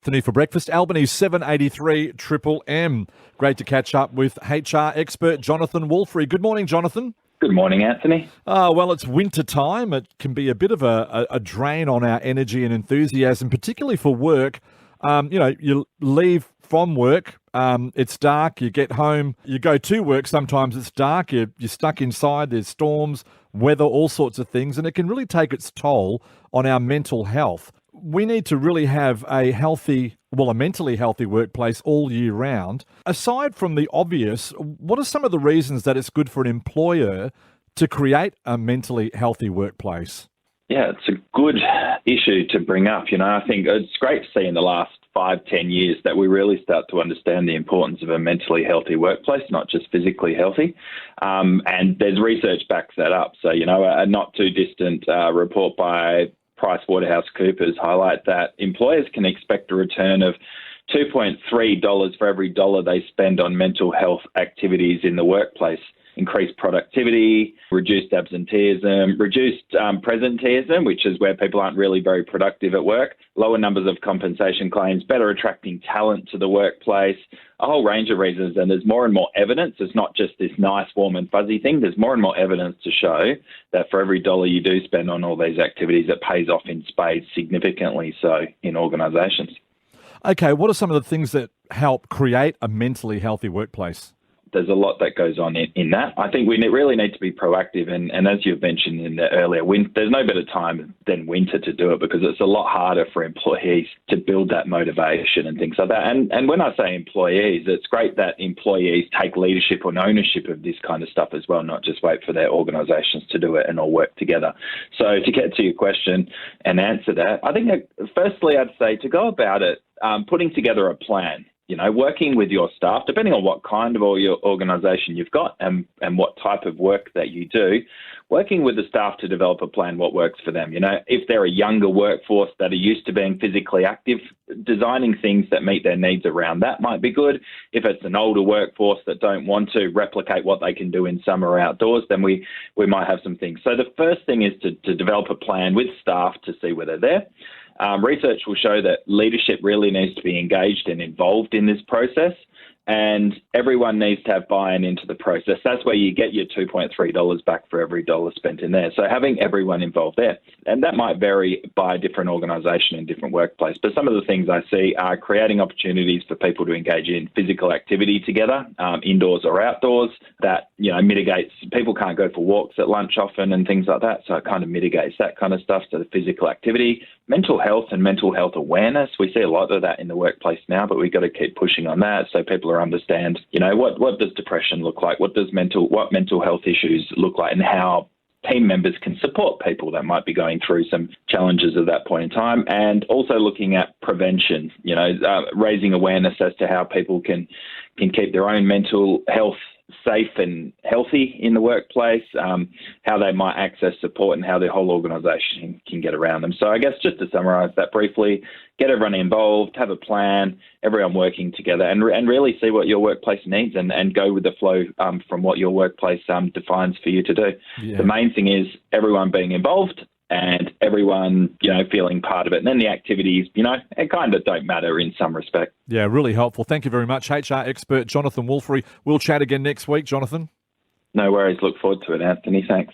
Anthony for breakfast. Albany's 783 Triple M. Great to catch up with HR expert Jonathon Woolfrey. Good morning, Jonathon. Good morning, Anthony. Well, it's winter time. It can be a bit of a drain on our energy and enthusiasm, particularly for work. You leave from work, it's dark, you get home, you go to work, sometimes it's dark, you're stuck inside, there's storms, weather, all sorts of things, and it can really take its toll on our mental health. We need to really have a mentally healthy workplace all year round. Aside from the obvious, what are some of the reasons that it's good for an employer to create a mentally healthy workplace? Yeah, it's a good issue to bring up. I think it's great to see in the last 5-10 years that we really start to understand the importance of a mentally healthy workplace, not just physically healthy. And there's research backs that up. So, a not too distant report by PricewaterhouseCoopers highlight that employers can expect a return of $2.3 for every dollar they spend on mental health activities in the workplace. Increased productivity, reduced absenteeism, reduced presenteeism, which is where people aren't really very productive at work, lower numbers of compensation claims, better attracting talent to the workplace, a whole range of reasons. And there's more and more evidence. It's not just this nice, warm and fuzzy thing. There's more and more evidence to show that for every dollar you do spend on all these activities, it pays off in spades, significantly so in organisations. Okay, what are some of the things that help create a mentally healthy workplace? There's a lot that goes on in that. I think we really need to be proactive. And as you've mentioned in the earlier, there's no better time than winter to do it because it's a lot harder for employees to build that motivation and things like that. And when I say employees, it's great that employees take leadership and ownership of this kind of stuff as well, not just wait for their organisations to do it and all work together. So to get to your question and answer that, I think firstly I'd say to go about it, putting together a plan. Working with your staff, depending on what kind of your organisation you've got and what type of work that you do, working with the staff to develop a plan what works for them. If they're a younger workforce that are used to being physically active, designing things that meet their needs around that might be good. If it's an older workforce that don't want to replicate what they can do in summer outdoors, then we might have some things. So the first thing is to develop a plan with staff to see where they're there. Research will show that leadership really needs to be engaged and involved in this process, and everyone needs to have buy-in into the process. That's where you get your $2.3 back for every dollar spent in there. So having everyone involved there, and that might vary by different organisation and different workplace. But some of the things I see are creating opportunities for people to engage in physical activity together, indoors or outdoors. That mitigates. People can't go for walks at lunch often and things like that, so it kind of mitigates that kind of stuff. So the physical activity, mental health and mental health awareness. We see a lot of that in the workplace now, but we've got to keep pushing on that so people understand, what does depression look like? What mental health issues look like, and how team members can support people that might be going through some challenges at that point in time. And also looking at prevention, raising awareness as to how people can keep their own mental health safe and healthy in the workplace, how they might access support and how the whole organisation can get around them. So I guess just to summarise that briefly, get everyone involved, have a plan, everyone working together and really see what your workplace needs and go with the flow from what your workplace defines for you to do. Yeah. The main thing is everyone being involved and everyone, feeling part of it. And then the activities, it kind of don't matter in some respect. Yeah, really helpful. Thank you very much. HR expert Jonathon Woolfrey. We'll chat again next week, Jonathon. No worries. Look forward to it, Anthony. Thanks.